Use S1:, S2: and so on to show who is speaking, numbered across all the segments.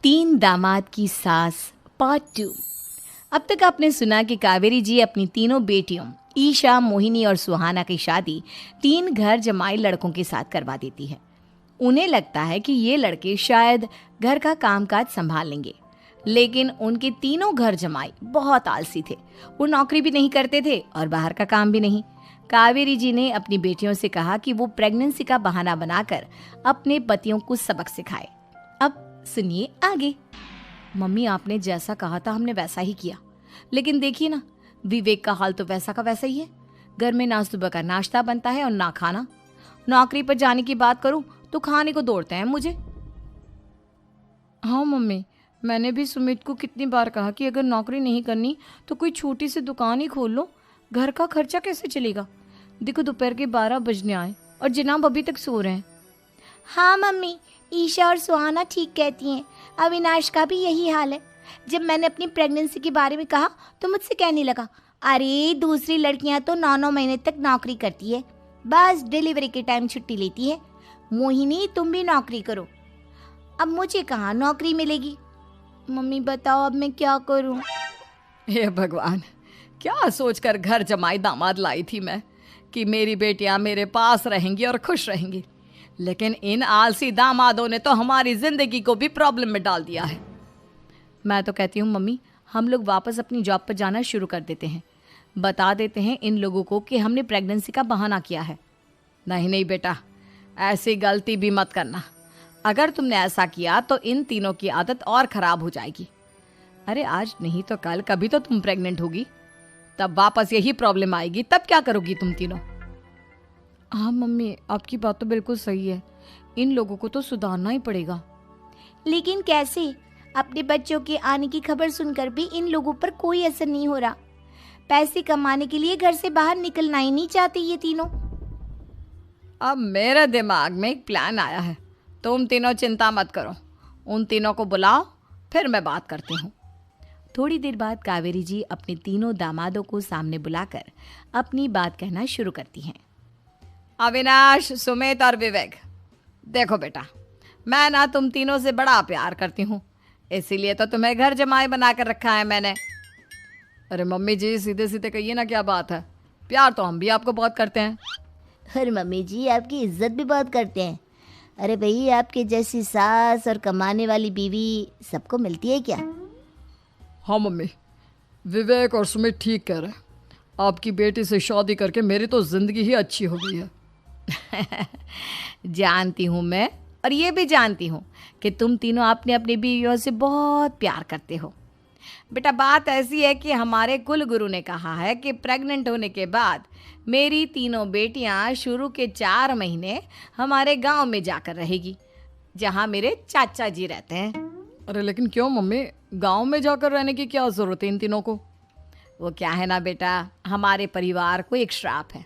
S1: तीन दामाद की सास पार्ट 2। अब तक आपने सुना कि कावेरी जी अपनी तीनों बेटियों ईशा, मोहिनी और सुहाना की शादी तीन घर जमाई लड़कों के साथ करवा देती है। उन्हें लगता है कि ये लड़के शायद घर का कामकाज संभाल लेंगे, लेकिन उनके तीनों घर जमाई बहुत आलसी थे। वो नौकरी भी नहीं करते थे और बाहर का काम भी नहीं। कावेरी जी ने अपनी बेटियों से कहा कि वो प्रेगनेंसी का बहाना बनाकर अपने पतियों को सबक सिखाए। अब सुनिए आगे। मम्मी, आपने जैसा कहा था हमने वैसा ही किया, लेकिन देखिए ना, विवेक का हाल तो वैसा का वैसा ही है। घर में ना सुबह का नाश्ता बनता है और ना खाना। नौकरी पर जाने की बात करूं तो खाने को दौड़ते हैं मुझे। हाँ मम्मी, मैंने भी सुमित को कितनी बार कहा कि अगर नौकरी नहीं करनी तो कोई छोटी सी दुकान ही खोल लो। घर का खर्चा कैसे चलेगा? देखो दोपहर के 12 बजने आए और जनाब अभी तक सो रहे हैं।
S2: हाँ मम्मी, ईशा और सुहाना ठीक कहती हैं। अविनाश का भी यही हाल है। जब मैंने अपनी प्रेगनेंसी के बारे में कहा तो मुझसे कहने लगा, अरे दूसरी लड़कियां तो 9-9 महीने तक नौकरी करती है, बस डिलीवरी के टाइम छुट्टी लेती है। मोहिनी, तुम भी नौकरी करो। अब मुझे कहाँ नौकरी मिलेगी? मम्मी बताओ अब मैं क्या करूँ?
S1: हे भगवान, क्या सोचकर घर जमाई दामाद लाई थी मैं कि मेरी बेटियां मेरे पास रहेंगी और खुश रहेंगी, लेकिन इन आलसी दामादों ने तो हमारी जिंदगी को भी प्रॉब्लम में डाल दिया है। मैं तो कहती हूँ मम्मी, हम लोग वापस अपनी जॉब पर जाना शुरू कर देते हैं। बता देते हैं इन लोगों को कि हमने प्रेगनेंसी का बहाना किया है। नहीं नहीं बेटा, ऐसी गलती भी मत करना। अगर तुमने ऐसा किया तो इन तीनों की आदत और ख़राब हो जाएगी। अरे आज नहीं तो कल कभी तो तुम प्रेग्नेंट होगी, तब वापस यही प्रॉब्लम आएगी। तब क्या करोगी तुम तीनों? हाँ मम्मी, आपकी बात तो बिल्कुल सही है। इन लोगों को तो सुधारना ही पड़ेगा।
S2: लेकिन कैसे? अपने बच्चों के आने की खबर सुनकर भी इन लोगों पर कोई असर नहीं हो रहा। पैसे कमाने के लिए घर से बाहर निकलना ही नहीं चाहते ये तीनों।
S1: अब मेरे दिमाग में एक प्लान आया है। तुम तीनों चिंता मत करो, उन तीनों को बुलाओ, फिर मैं बात करती हूँ। थोड़ी देर बाद कावेरी जी अपने तीनों दामादों को सामने बुलाकर अपनी बात कहना शुरू करती हैं। अविनाश, सुमित और विवेक, देखो बेटा, मैं ना तुम तीनों से बड़ा प्यार करती हूँ, इसीलिए तो तुम्हें घर जमाई बना कर रखा है मैंने। अरे मम्मी जी, सीधे सीधे कहिए ना, क्या बात है? प्यार तो हम भी आपको बहुत करते हैं।
S2: अरे मम्मी जी, आपकी इज्जत भी बहुत करते हैं। अरे भाई, आपके जैसी सास और कमाने वाली बीवी सबको मिलती है क्या?
S1: हाँ मम्मी, विवेक और सुमित ठीक कह रहे हैं। आपकी बेटी से शादी करके मेरी तो जिंदगी ही अच्छी हो गई है। जानती हूँ मैं, और ये भी जानती हूँ कि तुम तीनों अपने अपनी बीवियों से बहुत प्यार करते हो। बेटा, बात ऐसी है कि हमारे कुल गुरु ने कहा है कि प्रेग्नेंट होने के बाद मेरी तीनों बेटियां शुरू के 4 महीने हमारे गांव में जाकर रहेगी, जहां मेरे चाचा जी रहते हैं। अरे लेकिन क्यों मम्मी, गांव में जाकर रहने की क्या जरूरत है इन तीनों को? वो क्या है ना बेटा, हमारे परिवार को एक श्राप है।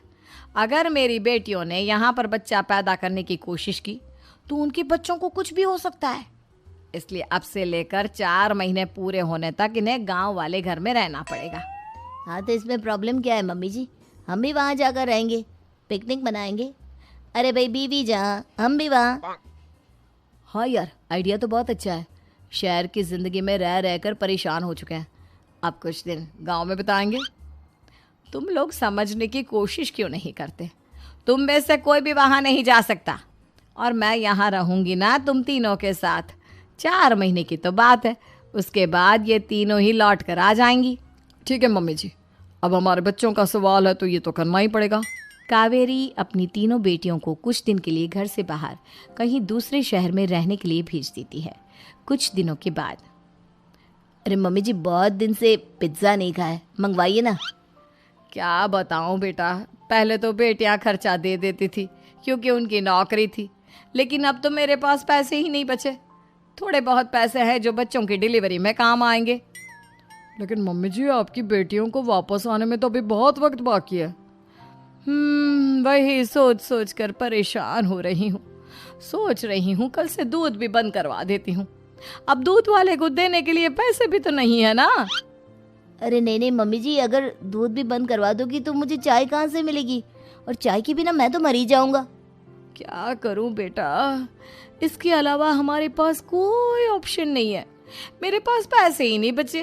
S1: अगर मेरी बेटियों ने यहाँ पर बच्चा पैदा करने की कोशिश की तो उनके बच्चों को कुछ भी हो सकता है। इसलिए अब से लेकर 4 महीने पूरे होने तक इन्हें गांव वाले घर में रहना पड़ेगा।
S2: हाँ तो इसमें प्रॉब्लम क्या है मम्मी जी? हम भी वहाँ जाकर रहेंगे, पिकनिक मनाएंगे। अरे भाई, बीवी जहाँ हम भी वहाँ।
S1: हाँ यार, आइडिया तो बहुत अच्छा है। शहर की ज़िंदगी में रह रहकर परेशान हो चुके हैं, अब कुछ दिन गांव में बिताएंगे। तुम लोग समझने की कोशिश क्यों नहीं करते? तुम में से कोई भी वहाँ नहीं जा सकता, और मैं यहाँ रहूँगी ना तुम तीनों के साथ। 4 महीने की तो बात है, उसके बाद ये तीनों ही लौट कर आ जाएंगी। ठीक है मम्मी जी, अब हमारे बच्चों का सवाल है तो ये तो करना ही पड़ेगा। कावेरी अपनी तीनों बेटियों को कुछ दिन के लिए घर से बाहर कहीं दूसरे शहर में रहने के लिए भेज देती है। कुछ दिनों के बाद,
S2: अरे मम्मी जी, बहुत दिन से पिज्ज़ा नहीं खाया, मंगवाइए ना।
S1: क्या बताऊं बेटा, पहले तो बेटियां खर्चा दे देती थी क्योंकि उनकी नौकरी थी, लेकिन अब तो मेरे पास पैसे ही नहीं बचे। थोड़े बहुत पैसे हैं जो बच्चों की डिलीवरी में काम आएंगे। लेकिन मम्मी जी, आपकी बेटियों को वापस आने में तो अभी बहुत वक्त बाकी है। वही सोच सोच कर परेशान हो रही हूँ। सोच रही हूँ कल से दूध भी बंद करवा देती हूँ। अब दूध वाले को देने के लिए पैसे भी तो नहीं है ना।
S2: अरे नहीं नहीं मम्मी जी, अगर दूध भी बंद करवा दोगी तो मुझे चाय कहाँ से मिलेगी? और चाय के बिना मैं तो मर ही जाऊंगा।
S1: क्या करूं बेटा, इसके अलावा हमारे पास कोई ऑप्शन नहीं है, मेरे पास पैसे ही नहीं बचे।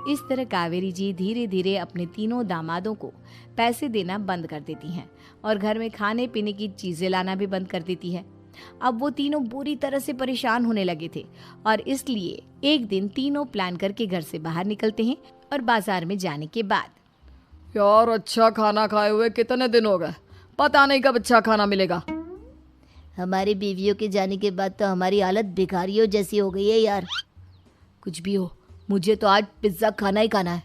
S1: इस तरह कावेरी जी धीरे धीरे अपने तीनों दामादों को पैसे देना बंद कर देती हैं और घर में खाने पीने की चीजें लाना भी बंद कर देती है। अब वो तीनों बुरी तरह से परेशान होने लगे थे और इसलिए एक दिन तीनों प्लान करके घर से बाहर निकलते हैं और बाजार में जाने के बाद
S3: यार अच्छा खाना खाए हुए कितने दिन हो गए, पता नहीं कब अच्छा खाना मिलेगा।
S2: हमारी बीवियों के जाने के बाद तो हमारी हालत भिखारियों जैसी हो गई है यार।
S1: कुछ भी हो, मुझे तो आज पिज्जा खाना ही खाना है।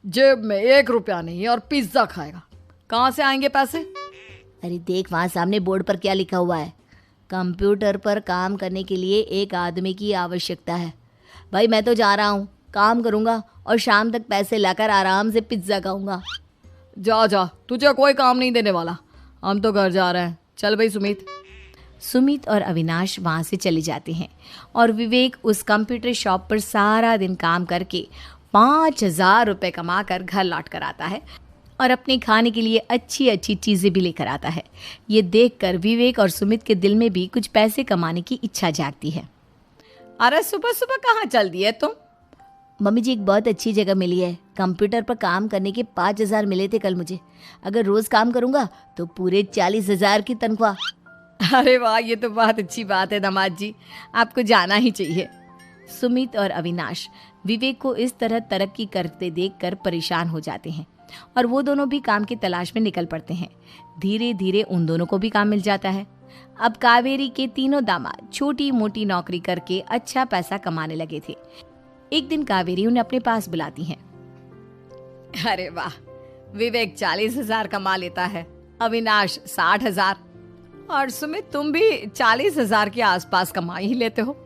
S3: जेब में 1 रुपया नहीं और पिज्जा खाएगा, कहाँ से आएंगे पैसे?
S2: अरे देख वहाँ सामने बोर्ड पर क्या लिखा हुआ है, कंप्यूटर पर काम करने के लिए एक आदमी की आवश्यकता है। भाई मैं तो जा रहा हूँ, काम करूँगा और शाम तक पैसे लाकर आराम से पिज्ज़ा खाऊंगा।
S3: जा जा, तुझे कोई काम नहीं देने वाला, हम तो घर जा रहे हैं। चल भाई सुमित।
S1: सुमित और अविनाश वहाँ से चले जाते हैं और विवेक उस कंप्यूटर शॉप पर सारा दिन काम करके 5,000 रुपये कमा कर घर लौट कर आता है और अपने खाने के लिए अच्छी अच्छी चीज़ें भी लेकर आता है। ये देखकर विवेक और सुमित के दिल में भी कुछ पैसे कमाने की इच्छा जागती है।
S3: अरे सुबह सुबह कहाँ चल दिए तुम?
S2: मम्मी जी एक बहुत अच्छी जगह मिली है, कंप्यूटर पर काम करने के 5,000 मिले थे कल मुझे। अगर रोज़ काम करूँगा तो पूरे 40,000 की तनख्वाह।
S1: अरे वाह, ये तो बहुत अच्छी बात है दामाद जी, आपको जाना ही चाहिए। सुमित और अविनाश विवेक को इस तरह तरक्की करते देखकर परेशान हो जाते हैं और वो दोनों भी काम की तलाश में निकल पड़ते हैं। धीरे धीरे उन दोनों को भी काम मिल जाता है। अब कावेरी के तीनों दामाद छोटी मोटी नौकरी करके अच्छा पैसा कमाने लगे थे। एक दिन कावेरी उन्हें अपने पास बुलाती है।
S3: अरे वाह, विवेक 40,000 कमा लेता है, अविनाश 60,000 और सुमित तुम भी 40,000 के आसपास कमा ही लेते हो।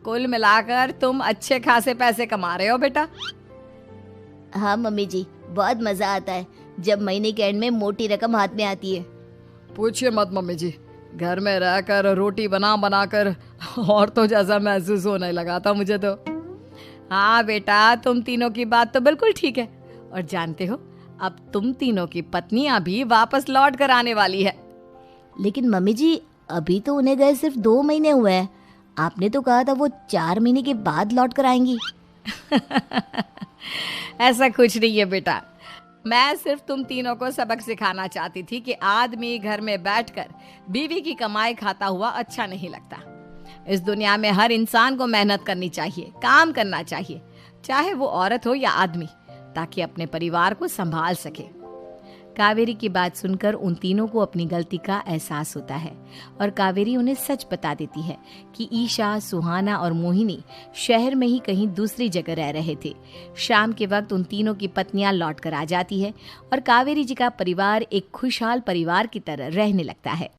S3: कुल मिलाकर तुम अच्छे खासे पैसे कमा रहे हो बेटा।
S2: हाँ मम्मी जी, बहुत मज़ा आता है जब महीने के एंड में मोटी रकम हाथ में आती है।
S3: पूछिए मत मम्मी जी, घर में रहकर रोटी बना बना कर और तो जैसा महसूस होने लगा था मुझे तो।
S1: हाँ बेटा, तुम तीनों की बात तो बिल्कुल ठीक है और जानते हो अब तुम तीनों की पत्नियां भी वापस लौट कर आने वाली है।
S2: लेकिन मम्मी जी अभी तो उन्हें गए सिर्फ 2 महीने हुए हैं, आपने तो कहा था वो 4 महीने के बाद लौट कर आएंगी।
S1: ऐसा कुछ नहीं है बेटा, मैं सिर्फ तुम तीनों को सबक सिखाना चाहती थी कि आदमी घर में बैठकर बीवी की कमाई खाता हुआ अच्छा नहीं लगता। इस दुनिया में हर इंसान को मेहनत करनी चाहिए, काम करना चाहिए, चाहे वो औरत हो या आदमी, ताकि अपने परिवार को संभाल सके। कावेरी की बात सुनकर उन तीनों को अपनी गलती का एहसास होता है और कावेरी उन्हें सच बता देती है कि ईशा, सुहाना और मोहिनी शहर में ही कहीं दूसरी जगह रह रहे थे। शाम के वक्त उन तीनों की पत्नियां लौट कर आ जाती है और कावेरी जी का परिवार एक खुशहाल परिवार की तरह रहने लगता है।